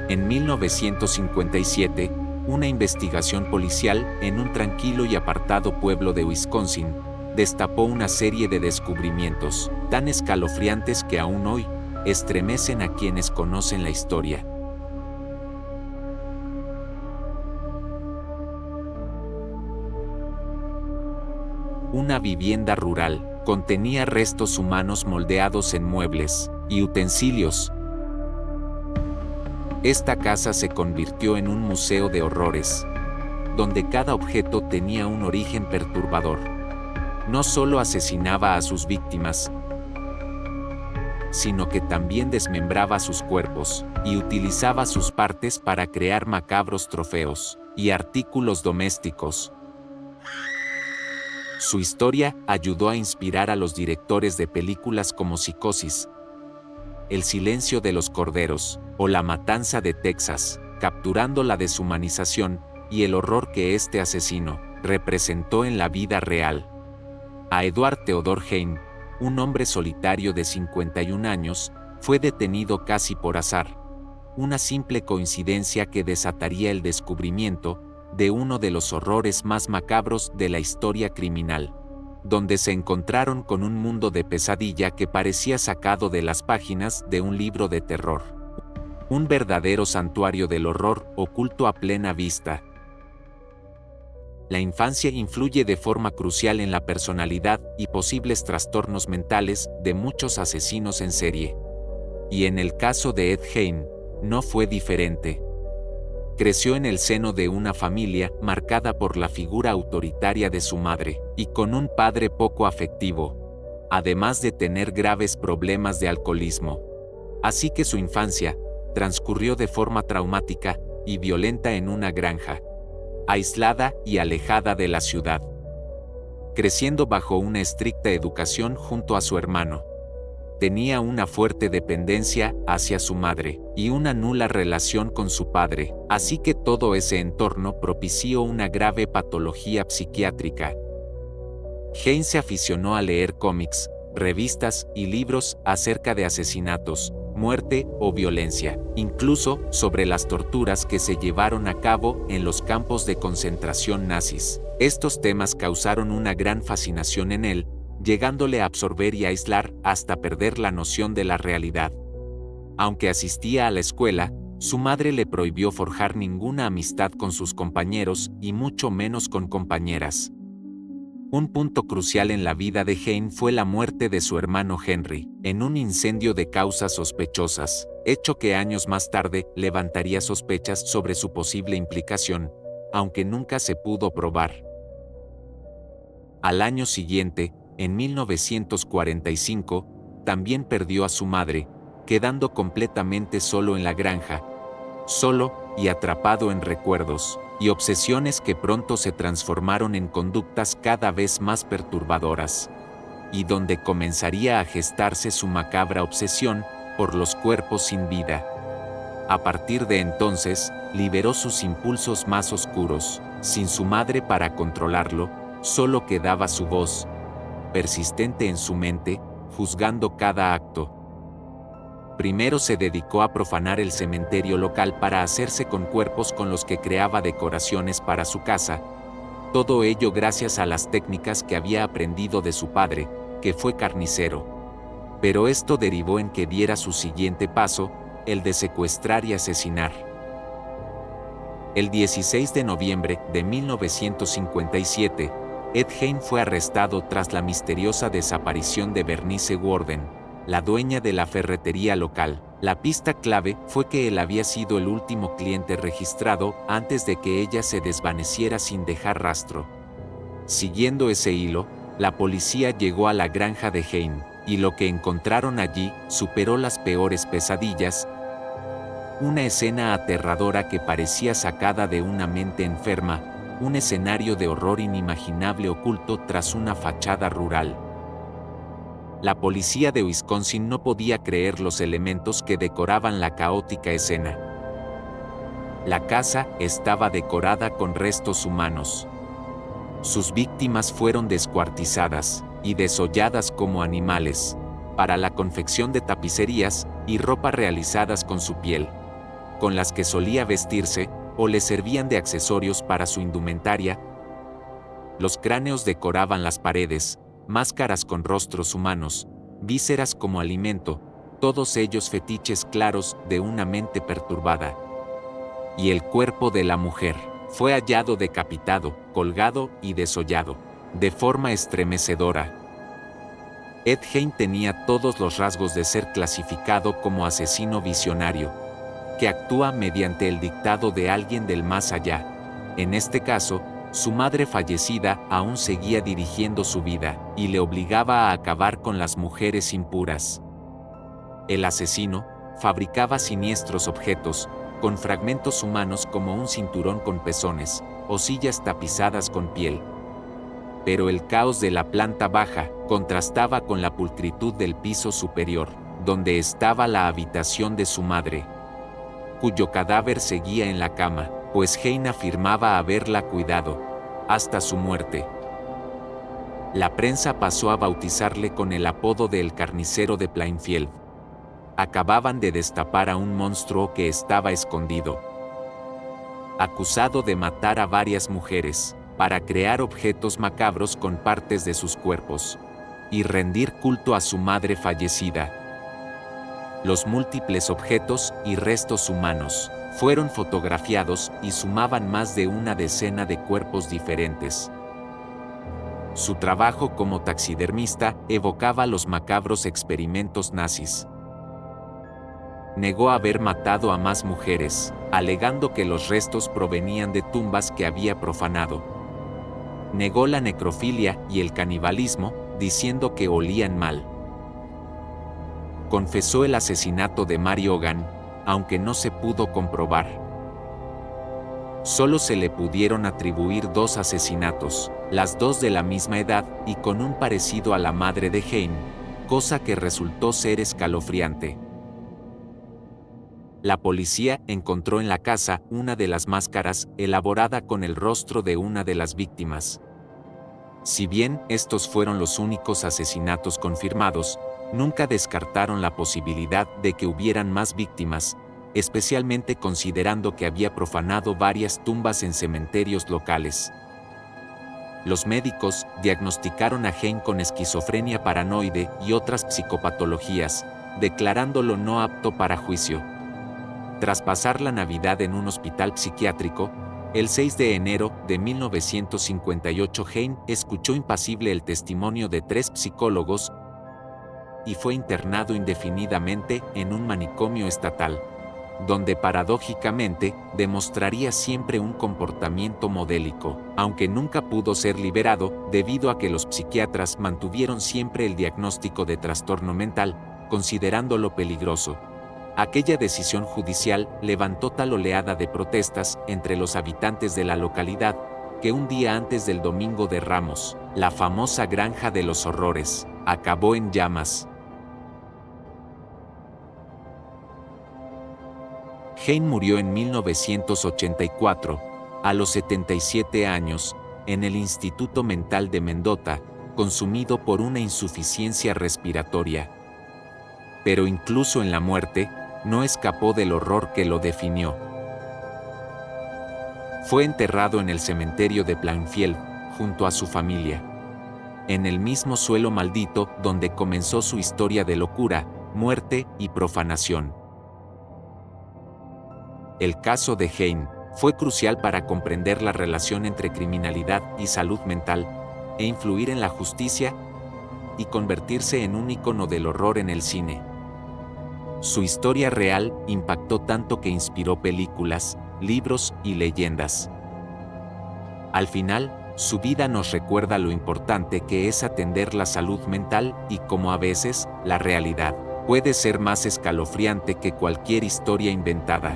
En 1957, una investigación policial en un tranquilo y apartado pueblo de Wisconsin destapó una serie de descubrimientos tan escalofriantes que aún hoy estremecen a quienes conocen la historia. Una vivienda rural contenía restos humanos moldeados en muebles y utensilios. Esta casa se convirtió en un museo de horrores, donde cada objeto tenía un origen perturbador. No solo asesinaba a sus víctimas, sino que también desmembraba sus cuerpos y utilizaba sus partes para crear macabros trofeos y artículos domésticos. Su historia ayudó a inspirar a los directores de películas como Psicosis, El silencio de los corderos o La matanza de Texas, capturando la deshumanización y el horror que este asesino representó en la vida real. A Edward Theodore Hein, un hombre solitario de 51 años, fue detenido casi por azar, una simple coincidencia que desataría el descubrimiento de uno de los horrores más macabros de la historia criminal, donde se encontraron con un mundo de pesadilla que parecía sacado de las páginas de un libro de terror. Un verdadero santuario del horror oculto a plena vista. La infancia influye de forma crucial en la personalidad y posibles trastornos mentales de muchos asesinos en serie. Y en el caso de Ed Gein, no fue diferente. Creció en el seno de una familia marcada por la figura autoritaria de su madre, y con un padre poco afectivo, además de tener graves problemas de alcoholismo. Así que su infancia transcurrió de forma traumática y violenta en una granja, aislada y alejada de la ciudad, creciendo bajo una estricta educación junto a su hermano. Tenía una fuerte dependencia hacia su madre y una nula relación con su padre, así que todo ese entorno propició una grave patología psiquiátrica. Hein se aficionó a leer cómics, revistas y libros acerca de asesinatos, muerte o violencia, incluso sobre las torturas que se llevaron a cabo en los campos de concentración nazis. Estos temas causaron una gran fascinación en él, llegándole a absorber y aislar hasta perder la noción de la realidad. Aunque asistía a la escuela, su madre le prohibió forjar ninguna amistad con sus compañeros y mucho menos con compañeras. Un punto crucial en la vida de Hein fue la muerte de su hermano Henry, en un incendio de causas sospechosas, hecho que años más tarde levantaría sospechas sobre su posible implicación, aunque nunca se pudo probar. Al año siguiente, en 1945, también perdió a su madre, quedando completamente solo en la granja, solo y atrapado en recuerdos y obsesiones que pronto se transformaron en conductas cada vez más perturbadoras, y donde comenzaría a gestarse su macabra obsesión por los cuerpos sin vida. A partir de entonces, liberó sus impulsos más oscuros, sin su madre para controlarlo, solo quedaba su voz, persistente en su mente, juzgando cada acto. Primero se dedicó a profanar el cementerio local para hacerse con cuerpos con los que creaba decoraciones para su casa, todo ello gracias a las técnicas que había aprendido de su padre, que fue carnicero. Pero esto derivó en que diera su siguiente paso, el de secuestrar y asesinar. El 16 de noviembre de 1957, Ed Gein fue arrestado tras la misteriosa desaparición de Bernice Worden, la dueña de la ferretería local. La pista clave fue que él había sido el último cliente registrado antes de que ella se desvaneciera sin dejar rastro. Siguiendo ese hilo, la policía llegó a la granja de Hein, y lo que encontraron allí superó las peores pesadillas. Una escena aterradora que parecía sacada de una mente enferma, un escenario de horror inimaginable oculto tras una fachada rural. La policía de Wisconsin no podía creer los elementos que decoraban la caótica escena. La casa estaba decorada con restos humanos. Sus víctimas fueron descuartizadas y desolladas como animales, para la confección de tapicerías y ropa realizadas con su piel. con las que solía vestirse, o le servían de accesorios para su indumentaria. Los cráneos decoraban las paredes, máscaras con rostros humanos, vísceras como alimento, todos ellos fetiches claros de una mente perturbada. Y el cuerpo de la mujer fue hallado decapitado, colgado y desollado, de forma estremecedora. Ed Gein tenía todos los rasgos de ser clasificado como asesino visionario, que actúa mediante el dictado de alguien del más allá. En este caso, su madre fallecida aún seguía dirigiendo su vida y le obligaba a acabar con las mujeres impuras. El asesino fabricaba siniestros objetos, con fragmentos humanos como un cinturón con pezones, o sillas tapizadas con piel. Pero el caos de la planta baja contrastaba con la pulcritud del piso superior, donde estaba la habitación de su madre, cuyo cadáver seguía en la cama, pues Gein afirmaba haberla cuidado hasta su muerte. La prensa pasó a bautizarle con el apodo de El Carnicero de Plainfield. Acababan de destapar a un monstruo que estaba escondido, acusado de matar a varias mujeres, para crear objetos macabros con partes de sus cuerpos, y rendir culto a su madre fallecida. Los múltiples objetos y restos humanos fueron fotografiados y sumaban más de una decena de cuerpos diferentes. Su trabajo como taxidermista evocaba los macabros experimentos nazis. Negó haber matado a más mujeres, alegando que los restos provenían de tumbas que había profanado. Negó la necrofilia y el canibalismo, diciendo que olían mal. Confesó el asesinato de Mary Hogan, aunque no se pudo comprobar. Solo se le pudieron atribuir 2 asesinatos, las 2 de la misma edad y con un parecido a la madre de Gein, cosa que resultó ser escalofriante. La policía encontró en la casa una de las máscaras elaborada con el rostro de una de las víctimas. Si bien estos fueron los únicos asesinatos confirmados, nunca descartaron la posibilidad de que hubieran más víctimas, especialmente considerando que había profanado varias tumbas en cementerios locales. Los médicos diagnosticaron a Gein con esquizofrenia paranoide y otras psicopatologías, declarándolo no apto para juicio. Tras pasar la Navidad en un hospital psiquiátrico, el 6 de enero de 1958 Gein escuchó impasible el testimonio de 3 psicólogos y fue internado indefinidamente en un manicomio estatal, donde paradójicamente demostraría siempre un comportamiento modélico, aunque nunca pudo ser liberado debido a que los psiquiatras mantuvieron siempre el diagnóstico de trastorno mental, considerándolo peligroso. Aquella decisión judicial levantó tal oleada de protestas entre los habitantes de la localidad, que un día antes del Domingo de Ramos, la famosa Granja de los Horrores acabó en llamas. Gein murió en 1984, a los 77 años, en el Instituto Mental de Mendota, consumido por una insuficiencia respiratoria. Pero incluso en la muerte, no escapó del horror que lo definió. Fue enterrado en el cementerio de Plainfield, junto a su familia. En el mismo suelo maldito donde comenzó su historia de locura, muerte y profanación. El caso de Gein fue crucial para comprender la relación entre criminalidad y salud mental, e influir en la justicia, y convertirse en un ícono del horror en el cine. Su historia real impactó tanto que inspiró películas, libros y leyendas. Al final, su vida nos recuerda lo importante que es atender la salud mental y cómo a veces, la realidad puede ser más escalofriante que cualquier historia inventada.